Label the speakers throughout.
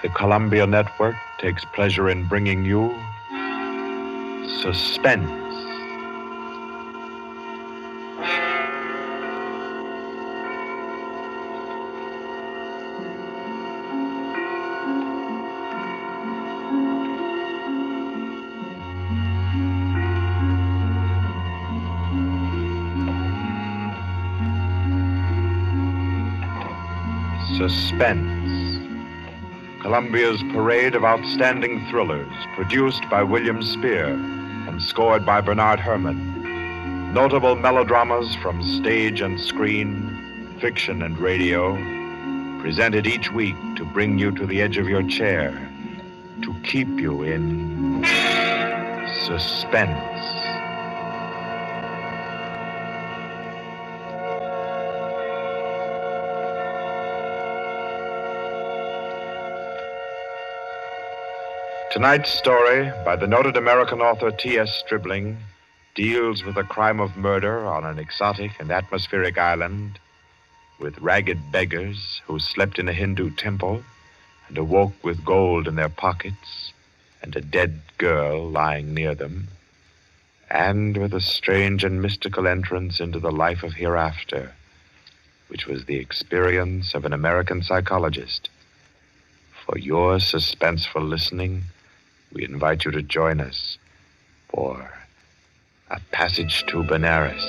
Speaker 1: The Columbia Network takes pleasure in bringing you Suspense. Suspense. Columbia's parade of outstanding thrillers, produced by William Spear and scored by Bernard Herrmann. Notable melodramas from stage and screen, fiction and radio, presented each week to bring you to the edge of your chair, to keep you in suspense. Tonight's story, by the noted American author T.S. Stribling, deals with a crime of murder on an exotic and atmospheric island, with ragged beggars who slept in a Hindu temple and awoke with gold in their pockets and a dead girl lying near them, and with a strange and mystical entrance into the life of hereafter, which was the experience of an American psychologist. For your suspenseful listening, we invite you to join us for A Passage to Benares.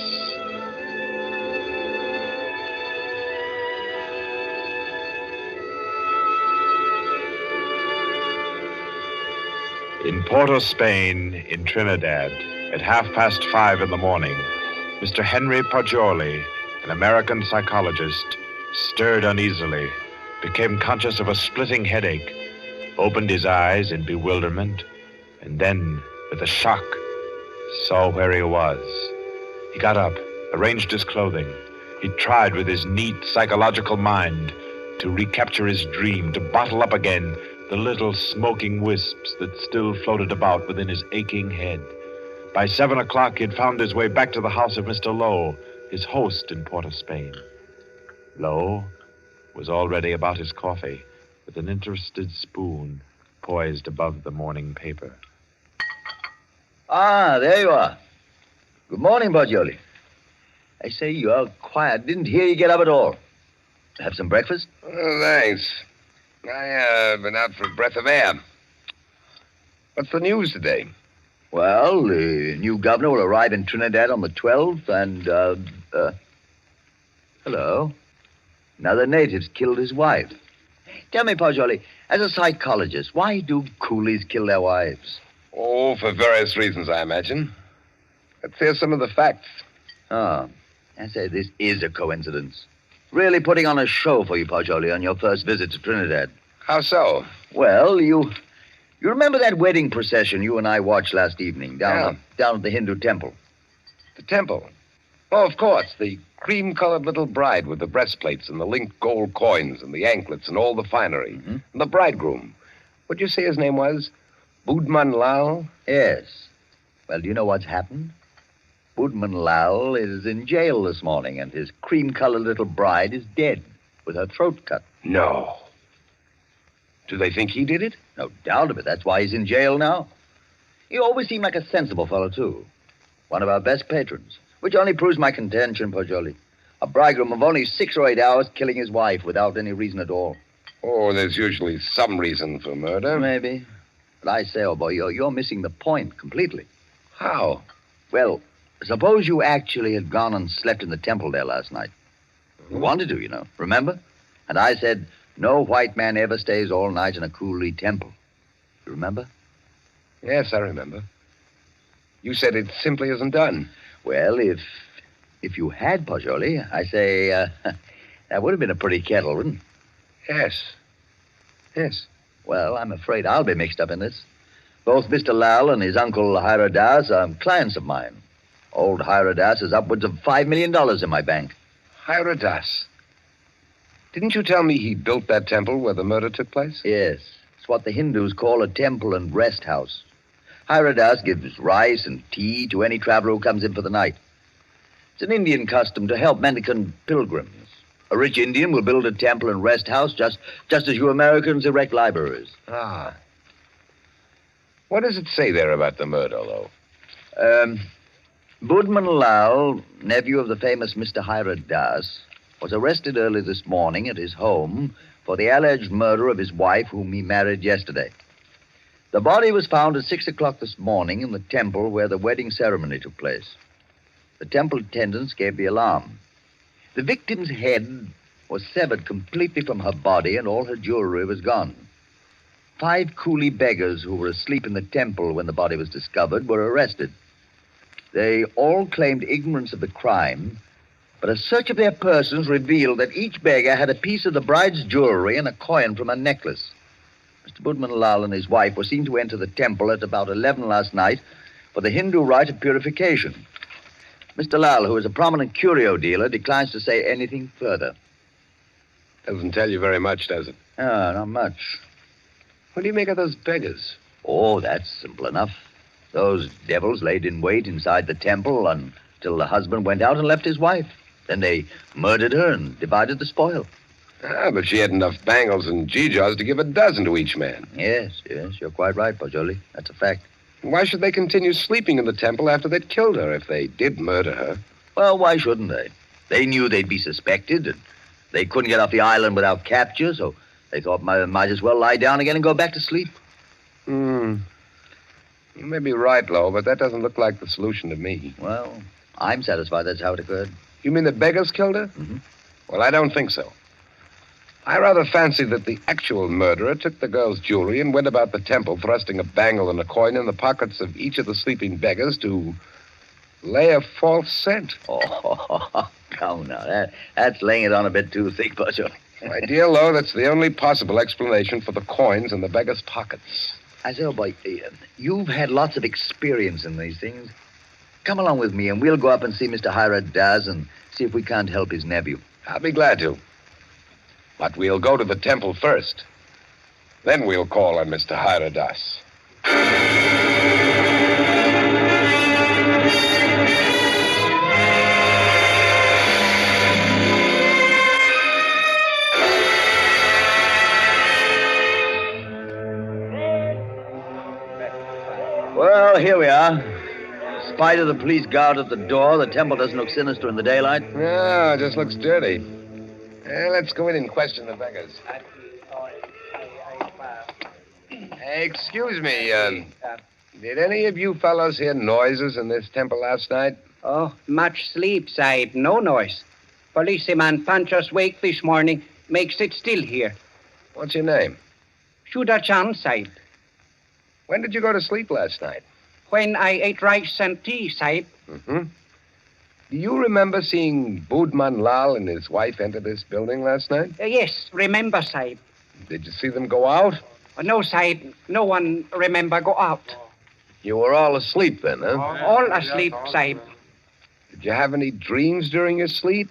Speaker 1: In Porto, Spain, in Trinidad, at 5:30 in the morning, Mr. Henry Poggioli, an American psychologist, stirred uneasily, became conscious of a splitting headache, opened his eyes in bewilderment, and then, with a shock, saw where he was. He got up, arranged his clothing. He tried with his neat psychological mind to recapture his dream, to bottle up again the little smoking wisps that still floated about within his aching head. By 7 o'clock, he had found his way back to the house of Mr. Lowe, his host in Port of Spain. Lowe was already about his coffee, with an interested spoon poised above the morning paper.
Speaker 2: Ah, there you are. Good morning, Poggioli. I say, you're quiet. Didn't hear you get up at all. Have some breakfast?
Speaker 3: Oh, thanks. I've been out for a breath of air. What's the news today?
Speaker 2: Well, the new governor will arrive in Trinidad on the 12th, and, hello. Another native's killed his wife. Tell me, Poggioli, as a psychologist, why do coolies kill their wives?
Speaker 3: Oh, for various reasons, I imagine. Let's hear some of the facts.
Speaker 2: Oh, I say, this is a coincidence. Really putting on a show for you, Poggioli, on your first visit to Trinidad.
Speaker 3: How so?
Speaker 2: Well, you remember that wedding procession you and I watched last evening down at the Hindu temple?
Speaker 3: The temple? Oh, of course. The cream-colored little bride with the breastplates and the linked gold coins and the anklets and all the finery.
Speaker 2: Mm-hmm.
Speaker 3: And the bridegroom. What'd you say his name was? Budman Lal?
Speaker 2: Yes. Well, do you know what's happened? Budman Lal is in jail this morning, and his cream-colored little bride is dead with her throat cut.
Speaker 3: No. Do they think he did it?
Speaker 2: No doubt of it. That's why he's in jail now. He always seemed like a sensible fellow, too. One of our best patrons. Which only proves my contention, Poggioli. A bridegroom of only 6 or 8 hours killing his wife without any reason at all.
Speaker 3: Oh, there's usually some reason for murder.
Speaker 2: Maybe. But I say, old boy, you're missing the point completely.
Speaker 3: How?
Speaker 2: Well, suppose you actually had gone and slept in the temple there last night. You wanted to, you know. Remember? And I said, no white man ever stays all night in a coolie temple. You remember?
Speaker 3: Yes, I remember. You said it simply isn't done.
Speaker 2: Well, if you had, Poggioli, I say, that would have been a pretty kettle, wouldn't it?
Speaker 3: Yes. Yes.
Speaker 2: Well, I'm afraid I'll be mixed up in this. Both Mr. Lal and his uncle Hiradas are clients of mine. Old Hiradas has upwards of $5 million in my bank.
Speaker 3: Hiradas? Didn't you tell me he built that temple where the murder took place?
Speaker 2: Yes. It's what the Hindus call a temple and rest house. Hiradas gives rice and tea to any traveler who comes in for the night. It's an Indian custom to help mendicant pilgrims. A rich Indian will build a temple and rest house just as you Americans erect libraries.
Speaker 3: Ah. What does it say there about the murder, though?
Speaker 2: Budman Lal, nephew of the famous Mr. Hira Das, was arrested early this morning at his home for the alleged murder of his wife, whom he married yesterday. The body was found at 6 o'clock this morning in the temple where the wedding ceremony took place. The temple attendants gave the alarm. The victim's head was severed completely from her body, and all her jewelry was gone. 5 coolie beggars who were asleep in the temple when the body was discovered were arrested. They all claimed ignorance of the crime, but a search of their persons revealed that each beggar had a piece of the bride's jewelry and a coin from her necklace. Mr. Budman Lal and his wife were seen to enter the temple at about 11 last night for the Hindu rite of purification. Mr. Lal, who is a prominent curio dealer, declines to say anything further.
Speaker 3: Doesn't tell you very much, does it?
Speaker 2: Not much.
Speaker 3: What do you make of those beggars?
Speaker 2: Oh, that's simple enough. Those devils laid in wait inside the temple until the husband went out and left his wife. Then they murdered her and divided the spoil.
Speaker 3: Ah, but she had enough bangles and geegaws to give a dozen to each man.
Speaker 2: Yes, you're quite right, Pajoli. That's a fact.
Speaker 3: Why should they continue sleeping in the temple after they'd killed her if they did murder her?
Speaker 2: Well, why shouldn't they? They knew they'd be suspected, and they couldn't get off the island without capture, so they thought might as well lie down again and go back to sleep.
Speaker 3: You may be right, Lo, but that doesn't look like the solution to me.
Speaker 2: Well, I'm satisfied that's how it occurred.
Speaker 3: You mean the beggars killed her?
Speaker 2: Mm-hmm.
Speaker 3: Well, I don't think so. I rather fancy that the actual murderer took the girl's jewelry and went about the temple thrusting a bangle and a coin in the pockets of each of the sleeping beggars to lay a false scent.
Speaker 2: Oh, come now. That's laying it on a bit too thick, Pajoli.
Speaker 3: My dear Lo, that's the only possible explanation for the coins in the beggars' pockets.
Speaker 2: I say, oh, boy, you've had lots of experience in these things. Come along with me, and we'll go up and see Mr. Hira Das and see if we can't help his nephew.
Speaker 3: I'll be glad to. But we'll go to the temple first. Then we'll call on Mr. Hira Das.
Speaker 2: Well, here we are. In spite of the police guard at the door, the temple doesn't look sinister in the daylight.
Speaker 3: No, it just looks dirty. Let's go in and question the beggars. Excuse me, did any of you fellows hear noises in this temple last night?
Speaker 4: Oh, much sleep, Sahib. No noise. Policeman punch us wake this morning. Makes it still here.
Speaker 3: What's your name?
Speaker 4: Shuda Chan, Sahib.
Speaker 3: When did you go to sleep last night?
Speaker 4: When I ate rice and tea, Sahib.
Speaker 3: Mm-hmm. Do you remember seeing Budman Lal and his wife enter this building last night?
Speaker 4: Yes, remember, Sahib.
Speaker 3: Did you see them go out?
Speaker 4: No, Sahib. No one remember go out.
Speaker 3: You were all asleep then, huh?
Speaker 4: All asleep, Sahib.
Speaker 3: Did you have any dreams during your sleep?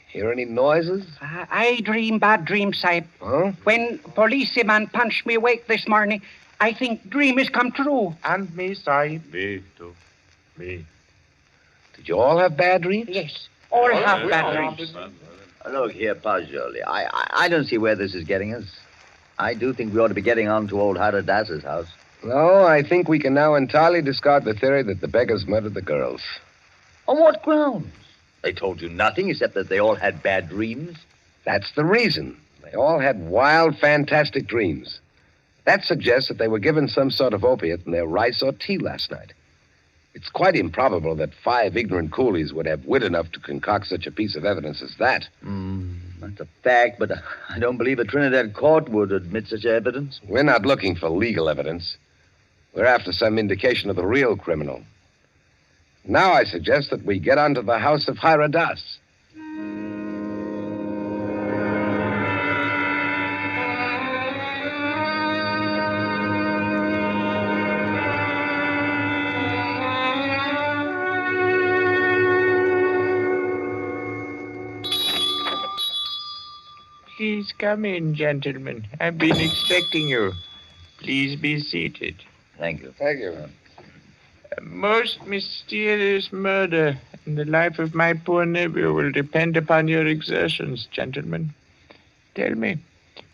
Speaker 3: Hear any noises?
Speaker 4: I dream bad dreams, Sahib.
Speaker 3: Huh?
Speaker 4: When policeman punched me awake this morning, I think dream is come true.
Speaker 1: And me, Sahib. Me, too. Me.
Speaker 3: Did you all have bad dreams?
Speaker 4: Yes, all have bad dreams.
Speaker 2: Look here, Pajoli. I don't see where this is getting us. I do think we ought to be getting on to old Hira Das's house.
Speaker 3: No, I think we can now entirely discard the theory that the beggars murdered the girls.
Speaker 2: On what grounds? They told you nothing except that they all had bad dreams.
Speaker 3: That's the reason. They all had wild, fantastic dreams. That suggests that they were given some sort of opiate in their rice or tea last night. It's quite improbable that 5 ignorant coolies would have wit enough to concoct such a piece of evidence as that.
Speaker 2: That's a fact, but I don't believe a Trinidad court would admit such evidence.
Speaker 3: We're not looking for legal evidence. We're after some indication of the real criminal. Now I suggest that we get onto the house of Hira Das.
Speaker 5: Please come in, gentlemen. I've been expecting you. Please be seated.
Speaker 2: Thank you.
Speaker 3: Thank you.
Speaker 5: A most mysterious murder, and the life of my poor nephew will depend upon your exertions, gentlemen. Tell me,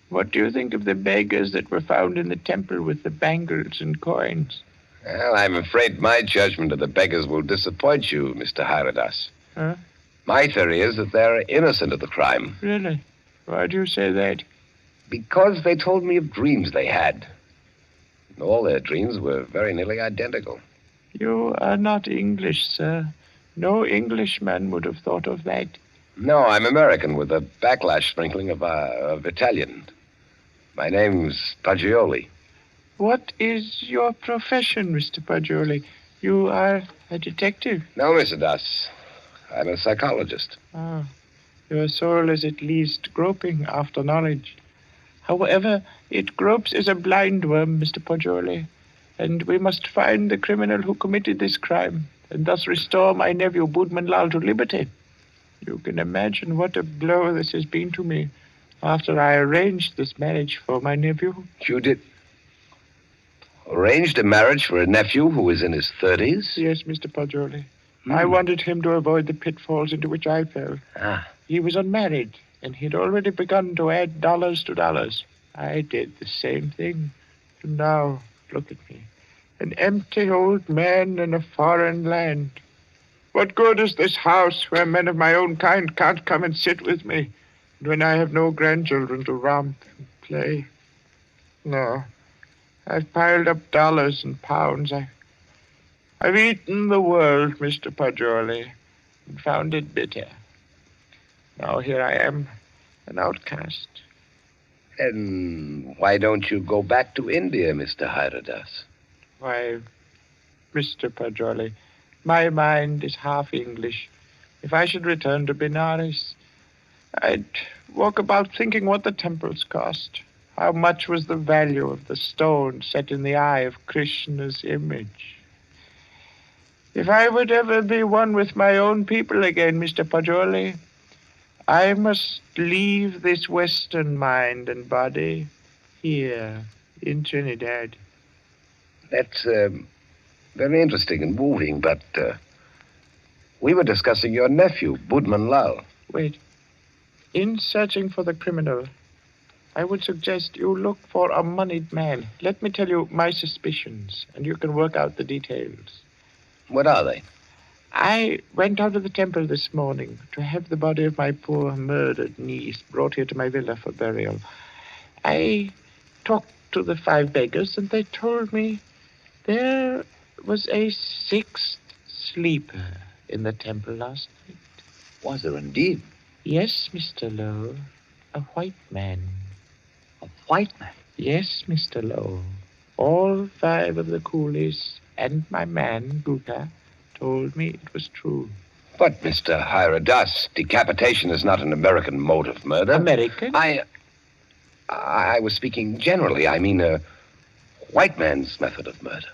Speaker 5: what do you think of the beggars that were found in the temple with the bangles and coins?
Speaker 3: Well, I'm afraid my judgment of the beggars will disappoint you, Mr. Hyradas.
Speaker 5: Huh?
Speaker 3: My theory is that they're innocent of the crime.
Speaker 5: Really? Why do you say that?
Speaker 3: Because they told me of dreams they had. And all their dreams were very nearly identical.
Speaker 5: You are not English, sir. No Englishman would have thought of that.
Speaker 3: No, I'm American with a backlash sprinkling of Italian. My name's Paggioli.
Speaker 5: What is your profession, Mr. Paggioli? You are a detective.
Speaker 3: No, Mr. Das. I'm a psychologist.
Speaker 5: Ah, your soul is at least groping after knowledge. However, it gropes as a blind worm, Mr. Paggioli, and we must find the criminal who committed this crime, and thus restore my nephew Boodman Lal to liberty. You can imagine what a blow this has been to me after I arranged this marriage for my nephew.
Speaker 3: You did arranged a marriage for a nephew who was in his 30s?
Speaker 5: Yes, Mr. Paggioli. I wanted him to avoid the pitfalls into which I fell. He was unmarried, and he'd already begun to add dollars to dollars. I did the same thing. And now, look at me. An empty old man in a foreign land. What good is this house where men of my own kind can't come and sit with me, and when I have no grandchildren to romp and play? No. I've piled up dollars and pounds. I've eaten the world, Mr. Paggioli, and found it bitter. Now here I am, an outcast.
Speaker 3: And why don't you go back to India, Mr. Hyradas?
Speaker 5: Why, Mr. Paggioli, my mind is half English. If I should return to Benares, I'd walk about thinking what the temples cost. How much was the value of the stone set in the eye of Krishna's image? If I would ever be one with my own people again, Mr. Paggioli, I must leave this Western mind and body here in Trinidad.
Speaker 3: That's very interesting and moving, but we were discussing your nephew, Boodman Lal.
Speaker 5: Wait. In searching for the criminal, I would suggest you look for a moneyed man. Let me tell you my suspicions, and you can work out the details.
Speaker 3: What are they?
Speaker 5: I went out of the temple this morning to have the body of my poor murdered niece brought here to my villa for burial. I talked to the 5 beggars, and they told me there was a 6th sleeper in the temple last night.
Speaker 2: Was there indeed?
Speaker 5: Yes, Mr. Lowe. A white man.
Speaker 2: A white man?
Speaker 5: Yes, Mr. Lowe. All 5 of the coolies and my man, Guka, told me it was true.
Speaker 3: But, Mr. Hyradas, decapitation is not an American mode of murder.
Speaker 5: American?
Speaker 3: I was speaking generally. I mean, a white man's method of murder.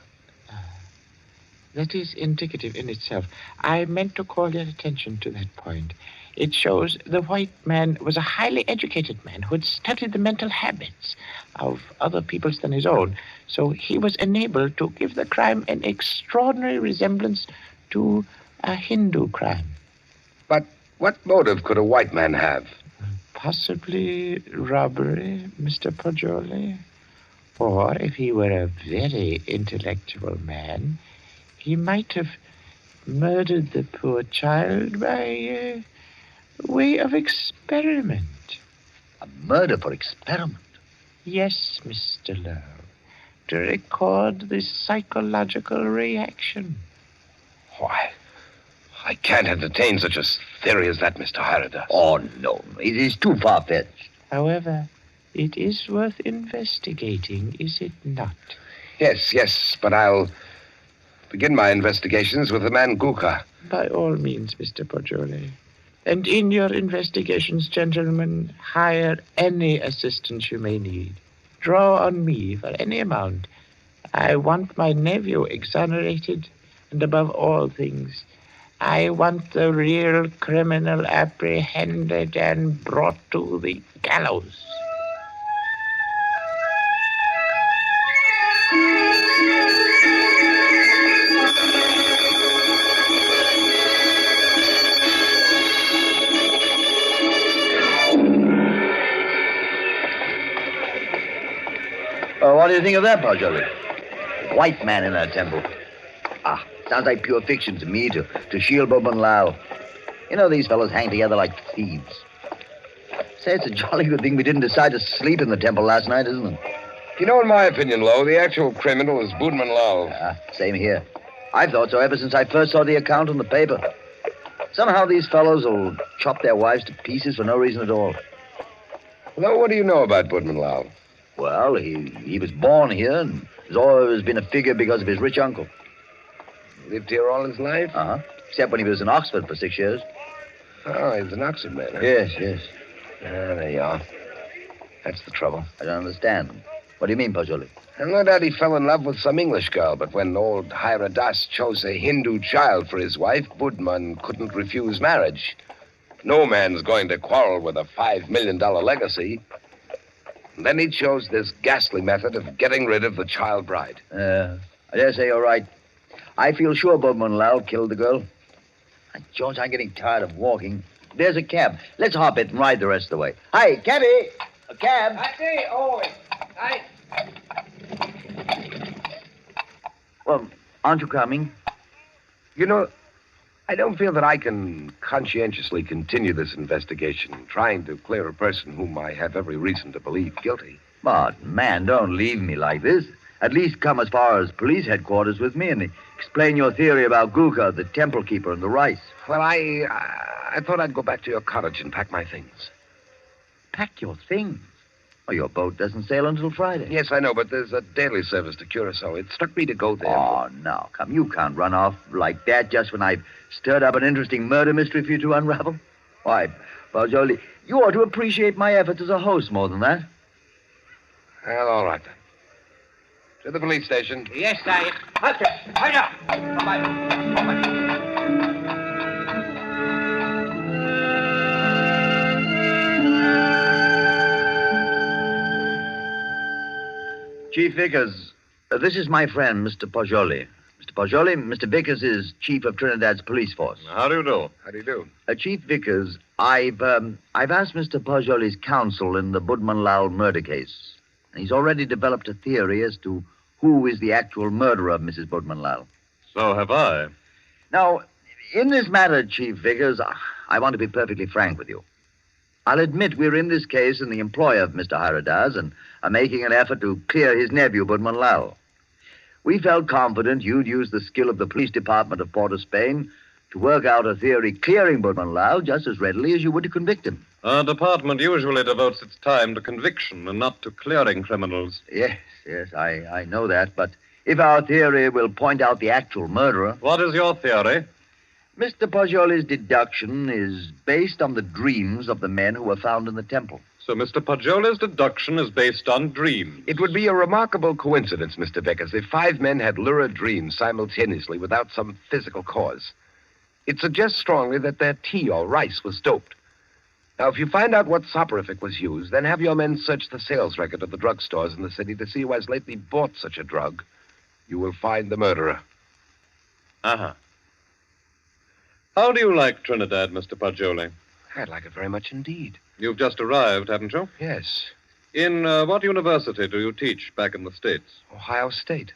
Speaker 5: That is indicative in itself. I meant to call your attention to that point. It shows the white man was a highly educated man who had studied the mental habits of other peoples than his own. So he was enabled to give the crime an extraordinary resemblance to a Hindu crime.
Speaker 3: But what motive could a white man have?
Speaker 5: Possibly robbery, Mr. Paggioli. Or if he were a very intellectual man, he might have murdered the poor child by way of experiment.
Speaker 2: A murder for experiment?
Speaker 5: Yes, Mr. Lowe. To record the psychological reaction.
Speaker 3: Why, I can't entertain such a theory as that, Mr. Hyradas.
Speaker 2: Oh, no. It is too far-fetched.
Speaker 5: However, it is worth investigating, is it not?
Speaker 3: Yes, but I'll begin my investigations with the man Guka.
Speaker 5: By all means, Mr. Paggioli. And in your investigations, gentlemen, hire any assistance you may need. Draw on me for any amount. I want my nephew exonerated, and above all things, I want the real criminal apprehended and brought to the gallows.
Speaker 2: What do you think of that, Pajoli? White man in that temple. Sounds like pure fiction to me, to shield Boban Lau. You know, these fellows hang together like thieves. Say, it's a jolly good thing we didn't decide to sleep in the temple last night, isn't it?
Speaker 3: You know, in my opinion, Lo, the actual criminal is Boudman Lau.
Speaker 2: Same here. I've thought so ever since I first saw the account in the paper. Somehow these fellows will chop their wives to pieces for no reason at all.
Speaker 3: Lo, what do you know about Boudman Lau?
Speaker 2: Well, he was born here and has always been a figure because of his rich uncle.
Speaker 3: Lived here all his life?
Speaker 2: Except when he was in Oxford for 6 years.
Speaker 3: Oh, he's an Oxford man, huh?
Speaker 2: Yes.
Speaker 3: There you are. That's the trouble.
Speaker 2: I don't understand. What do you mean, Pajoli?
Speaker 3: Well, no doubt he fell in love with some English girl, but when old Hiradas chose a Hindu child for his wife, Boudman couldn't refuse marriage. No man's going to quarrel with a $5 million legacy. And then he chose this ghastly method of getting rid of the child bride.
Speaker 2: I dare say you're right. I feel sure Boudman Lau killed the girl. George, I'm getting tired of walking. There's a cab. Let's hop it and ride the rest of the way. Hi, cabby! A cab!
Speaker 4: I say,
Speaker 2: Well, aren't you coming?
Speaker 3: You know, I don't feel that I can conscientiously continue this investigation, trying to clear a person whom I have every reason to believe guilty.
Speaker 2: But, man, don't leave me like this. At least come as far as police headquarters with me and explain your theory about Guka, the temple keeper, and the rice.
Speaker 3: Well, I thought I'd go back to your cottage and pack my things.
Speaker 2: Pack your things? Oh, your boat doesn't sail until Friday.
Speaker 3: Yes, I know, but there's a daily service to Curacao. It struck me to go there.
Speaker 2: Oh, now, come. You can't run off like that just when I've stirred up an interesting murder mystery for you to unravel. Why, Pajoli, you ought to appreciate my efforts as a host more than that.
Speaker 3: Well, all right, then. To the police station.
Speaker 4: Yes, sir. Halt it. Hurry up. Bye-bye.
Speaker 2: Chief Vickers, this is my friend, Mr. Pajoli. Mr. Pajoli, Mr. Vickers is chief of Trinidad's police force.
Speaker 1: How do you do?
Speaker 3: How do you do?
Speaker 2: Chief Vickers, I've asked Mr. Pajoli's counsel in the Boudman Lau murder case. He's already developed a theory as to who is the actual murderer of Mrs. Boudman Lau.
Speaker 1: So have I.
Speaker 2: Now, in this matter, Chief Vickers, I want to be perfectly frank with you. I'll admit we're in this case in the employ of Mr. Hiradas and are making an effort to clear his nephew, Boudman Lau. We felt confident you'd use the skill of the police department of Port of Spain to work out a theory clearing Boudman Lau just as readily as you would to convict him.
Speaker 1: Our department usually devotes its time to conviction and not to clearing criminals.
Speaker 2: Yes, I know that, but if our theory will point out the actual murderer...
Speaker 1: What is your theory?
Speaker 2: Mr. Pajoli's deduction is based on the dreams of the men who were found in the temple.
Speaker 1: So Mr. Pajoli's deduction is based on dreams.
Speaker 3: It would be a remarkable coincidence, Mr. Vickers, if 5 men had lurid dreams simultaneously without some physical cause. It suggests strongly that their tea or rice was doped. Now, if you find out what soporific was used, then have your men search the sales record of the drugstores in the city to see who has lately bought such a drug. You will find the murderer.
Speaker 1: Uh-huh. How do you like Trinidad, Mr. Pajoli?
Speaker 3: I'd like it very much indeed.
Speaker 1: You've just arrived, haven't you?
Speaker 3: Yes.
Speaker 1: In what university do you teach back in the States?
Speaker 3: Ohio State.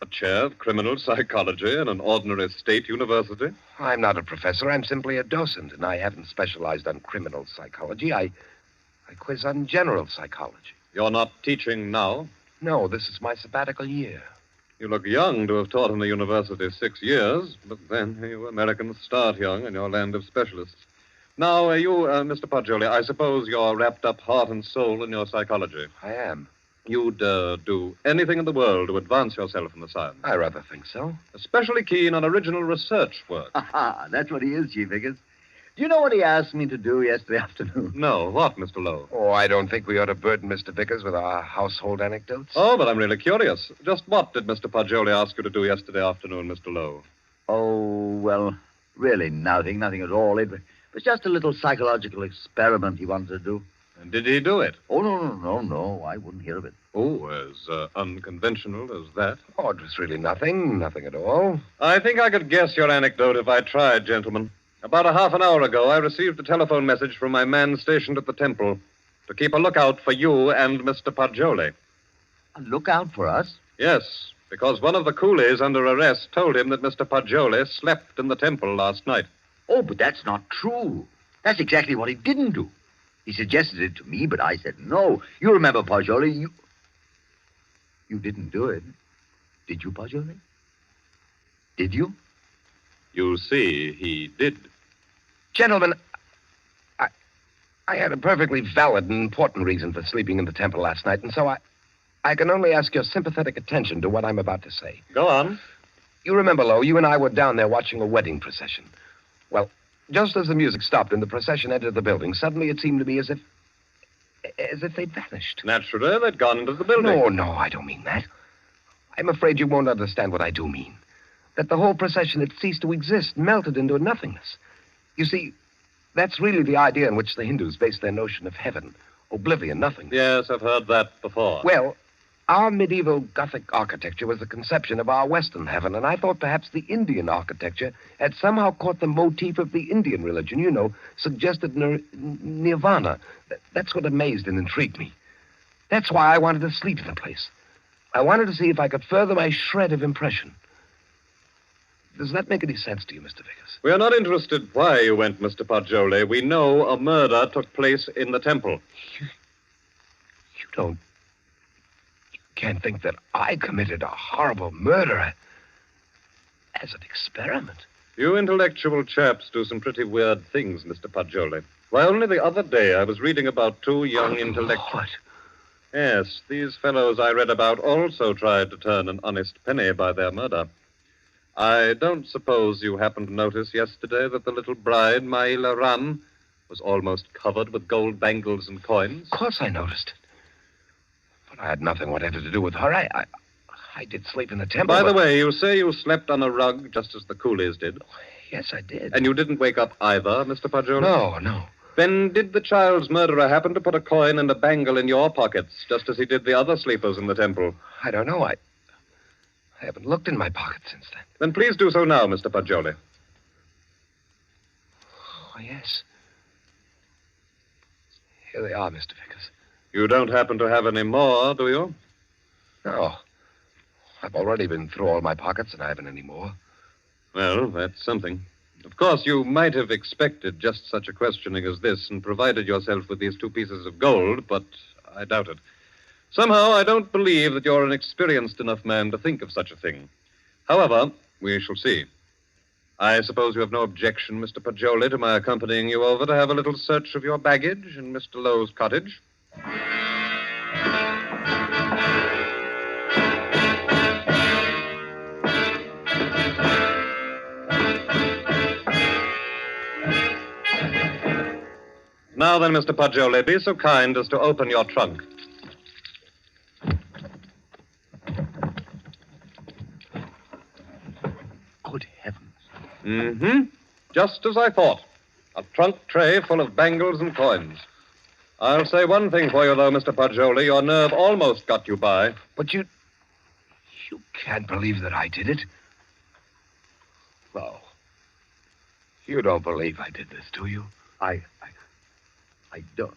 Speaker 1: A chair of criminal psychology in an ordinary state university?
Speaker 3: I'm not a professor. I'm simply a docent, and I haven't specialized on criminal psychology. I quiz on general psychology.
Speaker 1: You're not teaching now?
Speaker 3: No, this is my sabbatical year.
Speaker 1: You look young to have taught in the university 6 years, but then you Americans start young in your land of specialists. Now, Mr. Pajoli, I suppose you're wrapped up heart and soul in your psychology.
Speaker 3: I am.
Speaker 1: You'd do anything in the world to advance yourself in the science.
Speaker 3: I rather think so.
Speaker 1: Especially keen on original research work.
Speaker 2: That's what he is, Chief Vickers. Do you know what he asked me to do yesterday afternoon?
Speaker 1: No, what, Mr. Lowe?
Speaker 3: Oh, I don't think we ought to burden Mr. Vickers with our household anecdotes.
Speaker 1: Oh, but I'm really curious. Just what did Mr. Pajoli ask you to do yesterday afternoon, Mr. Lowe?
Speaker 2: Oh, well, really nothing at all. It was just a little psychological experiment he wanted to do.
Speaker 1: And did he do it?
Speaker 2: Oh, no. I wouldn't hear of it.
Speaker 1: Oh, as unconventional as that?
Speaker 3: Oh, it was really nothing at all.
Speaker 1: I think I could guess your anecdote if I tried, gentlemen. About a half an hour ago, I received a telephone message from my man stationed at the temple to keep a lookout for you and Mr. Pajoli.
Speaker 2: Look out for us.
Speaker 6: Yes, because one of the coolies under arrest told him that Mr. Poggioli slept in the temple last night.
Speaker 2: Oh, but that's not true. That's exactly what he didn't do. He suggested it to me, but I said no. You remember, Poggioli, you didn't do it. Did you, Poggioli? Did you?
Speaker 6: You see, he did.
Speaker 3: Gentlemen, I had a perfectly valid and important reason for sleeping in the temple last night, and so I can only ask your sympathetic attention to what I'm about to say.
Speaker 6: Go on.
Speaker 3: You remember, Lo, you and I were down there watching a wedding procession. Well, just as the music stopped and the procession entered the building, suddenly it seemed to me as if they'd vanished.
Speaker 6: Naturally, they'd gone into the building.
Speaker 3: No, I don't mean that. I'm afraid you won't understand what I do mean. That the whole procession had ceased to exist, melted into nothingness. You see, that's really the idea on which the Hindus base their notion of heaven. Oblivion, nothingness.
Speaker 6: Yes, I've heard that before.
Speaker 3: Well, our medieval Gothic architecture was the conception of our Western heaven, and I thought perhaps the Indian architecture had somehow caught the motif of the Indian religion, suggested nirvana. That's what amazed and intrigued me. That's why I wanted to sleep in the place. I wanted to see if I could further my shred of impression. Does that make any sense to you, Mr. Vickers?
Speaker 6: We are not interested why you went, Mr. Poggioli. We know a murder took place in the temple.
Speaker 3: You can't think that I committed a horrible murder as an experiment.
Speaker 6: You intellectual chaps do some pretty weird things, Mr. Poggioli. Why, only the other day I was reading about two young intellectuals.
Speaker 3: What?
Speaker 6: Yes, these fellows I read about also tried to turn an honest penny by their murder. I don't suppose you happened to notice yesterday that the little bride, Maila Ran, was almost covered with gold bangles and coins?
Speaker 3: Of course I noticed it. But I had nothing whatever to do with her. I did sleep in the temple.
Speaker 6: By the way, you say you slept on a rug just as the coolies did.
Speaker 3: Yes, I did.
Speaker 6: And you didn't wake up either, Mr. Poggioli?
Speaker 3: No.
Speaker 6: Then did the child's murderer happen to put a coin and a bangle in your pockets, just as he did the other sleepers in the temple?
Speaker 3: I don't know. I haven't looked in my pocket since then.
Speaker 6: Then please do so now, Mr. Poggioli.
Speaker 3: Oh, yes. Here they are, Mr. Vickers.
Speaker 6: You don't happen to have any more, do you?
Speaker 3: No. I've already been through all my pockets, and I haven't any more.
Speaker 6: Well, that's something. Of course, you might have expected just such a questioning as this and provided yourself with these 2 pieces of gold, but I doubt it. Somehow, I don't believe that you're an experienced enough man to think of such a thing. However, we shall see. I suppose you have no objection, Mr. Poggioli, to my accompanying you over to have a little search of your baggage in Mr. Lowe's cottage? Now then, Mr. Poggioli, be so kind as to open your trunk.
Speaker 2: Good heavens.
Speaker 6: Mm-hmm. Just as I thought. A trunk tray full of bangles and coins. I'll say one thing for you, though, Mr. Poggioli. Your nerve almost got you by.
Speaker 3: But you can't believe that I did it. No. You don't believe I did this, do you?
Speaker 2: I don't.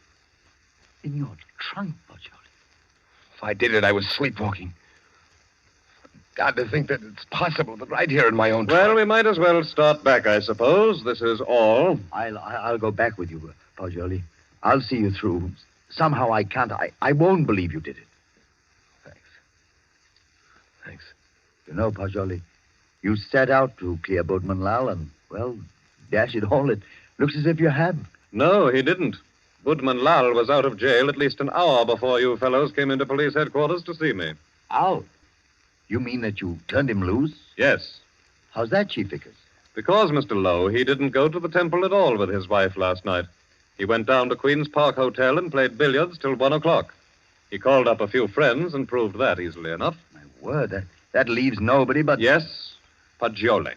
Speaker 2: In your trunk, Poggioli.
Speaker 3: If I did it, I was sleepwalking. God, to think that it's possible that right here in my own
Speaker 6: Well,
Speaker 3: trunk.
Speaker 6: we might as well start back, I suppose. This is all.
Speaker 2: I'll go back with you, Poggioli. I'll see you through. Somehow I can't. I won't believe you did it.
Speaker 3: Thanks.
Speaker 2: You know, Poggioli, you set out to clear Boatman Lal, and, well, dash it all, it looks as if you have.
Speaker 6: No, he didn't. Budman Lal was out of jail at least an hour before you fellows came into police headquarters to see me.
Speaker 2: Out? You mean that you turned him loose?
Speaker 6: Yes.
Speaker 2: How's that, Chief Vickers?
Speaker 6: Because, Mr. Lowe, he didn't go to the temple at all with his wife last night. He went down to Queen's Park Hotel and played billiards till 1 o'clock. He called up a few friends and proved that easily enough.
Speaker 2: My word, that leaves nobody but...
Speaker 6: Yes, Poggioli.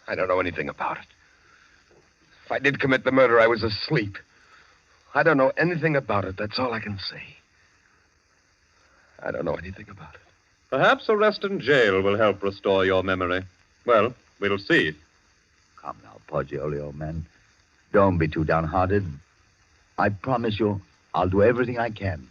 Speaker 3: I don't know anything about it. If I did commit the murder, I was asleep. I don't know anything about it. That's all I can say. I don't know anything about it.
Speaker 6: Perhaps arrest and jail will help restore your memory. Well, we'll see.
Speaker 2: Come now, Poggioli, old man. Don't be too downhearted. I promise you, I'll do everything I can.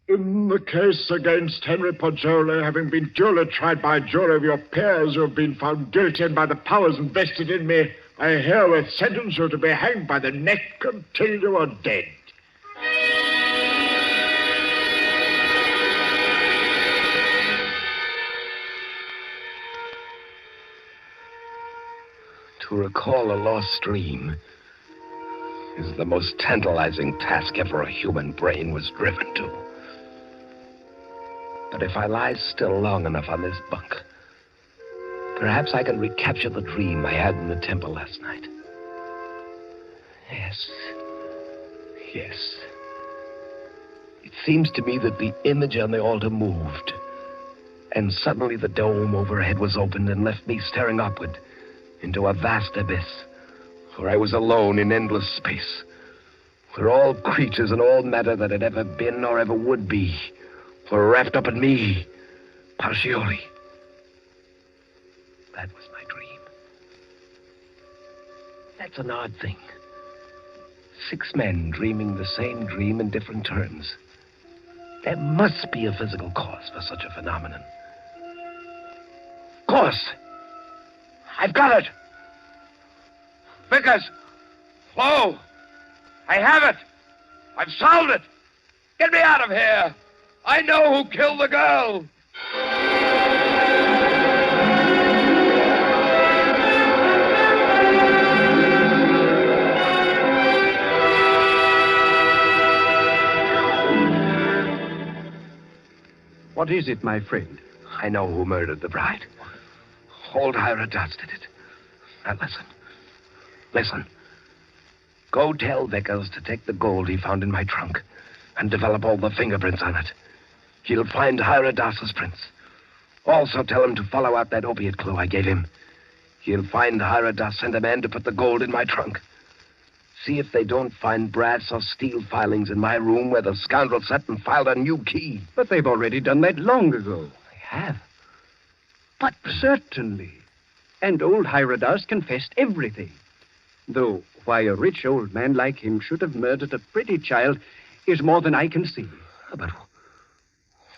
Speaker 5: In the case against Henry Poggioli, having been duly tried by a jury of your peers who have been found guilty and by the powers invested in me, I herewith sentence you to be hanged by the neck until you are dead.
Speaker 3: To recall a lost dream is the most tantalizing task ever a human brain was driven to. But if I lie still long enough on this bunk, perhaps I can recapture the dream I had in the temple last night. Yes. It seems to me that the image on the altar moved, and suddenly the dome overhead was opened and left me staring upward into a vast abyss, where I was alone in endless space, where all creatures and all matter that had ever been or ever would be were wrapped up in me, Poggioli. That was my dream. That's an odd thing. 6 men dreaming the same dream in different terms. There must be a physical cause for such a phenomenon. Of course! I've got it! Vickers! Flo! I have it! I've solved it! Get me out of here! I know who killed the girl!
Speaker 4: What is it, my friend?
Speaker 3: I know who murdered the bride. Old Hierodias did it. Now listen. Go tell Vickers to take the gold he found in my trunk and develop all the fingerprints on it. He'll find Hierodias' prints. Also tell him to follow out that opiate clue I gave him. He'll find Hierodias sent a man to put the gold in my trunk. See if they don't find brass or steel filings in my room where the scoundrel sat and filed a new key.
Speaker 4: But they've already done that long ago.
Speaker 3: They have?
Speaker 4: But certainly. And old Hierodias confessed everything. Though why a rich old man like him should have murdered a pretty child is more than I can see.
Speaker 3: But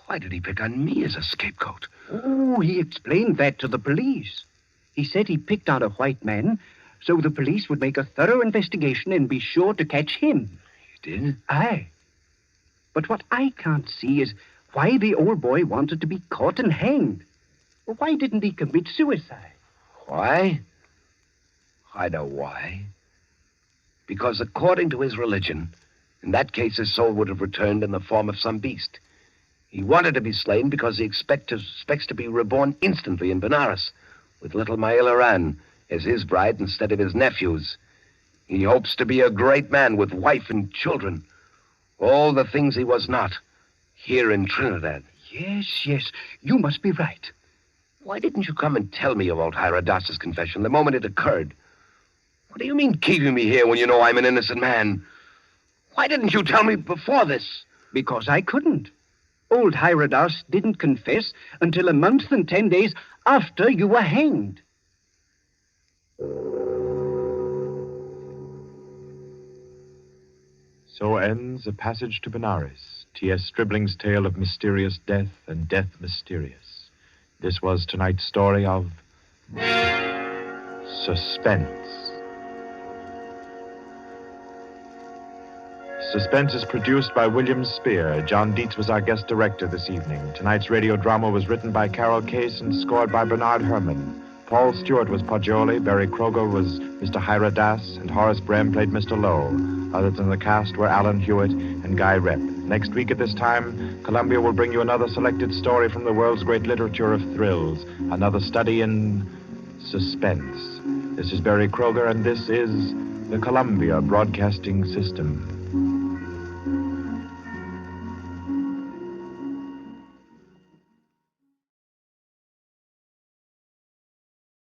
Speaker 3: why did he pick on me as a scapegoat?
Speaker 4: Oh, he explained that to the police. He said he picked on a white man so the police would make a thorough investigation and be sure to catch him.
Speaker 3: He did?
Speaker 4: Aye. But what I can't see is why the old boy wanted to be caught and hanged. Why didn't he commit suicide?
Speaker 3: Why? I know why. Because according to his religion, in that case his soul would have returned in the form of some beast. He wanted to be slain because he expects to be reborn instantly in Benares, with little Maila Ran as his bride instead of his nephews. He hopes to be a great man with wife and children. All the things he was not, here in Trinidad.
Speaker 4: Yes, you must be right.
Speaker 3: Why didn't you come and tell me about Hierodias' confession the moment it occurred? What do you mean keeping me here when you know I'm an innocent man? Why didn't you tell me before this?
Speaker 4: Because I couldn't. Old Hierodias didn't confess until a month and 10 days after you were hanged.
Speaker 1: So ends A Passage to Benares, T.S. Stribling's tale of mysterious death and death mysterious. This was tonight's story of Suspense. Suspense is produced by William Spear. John Dietz was our guest director this evening. Tonight's radio drama was written by Carol Case and scored by Bernard Herrmann. Paul Stewart was Poggioli, Barry Kroger was Mr. Hierodias, and Horace Brem played Mr. Lowe. Others in the cast were Alan Hewitt and Guy Rep. Next week at this time, Columbia will bring you another selected story from the world's great literature of thrills, another study in suspense. This is Barry Kroger, and this is the Columbia Broadcasting System.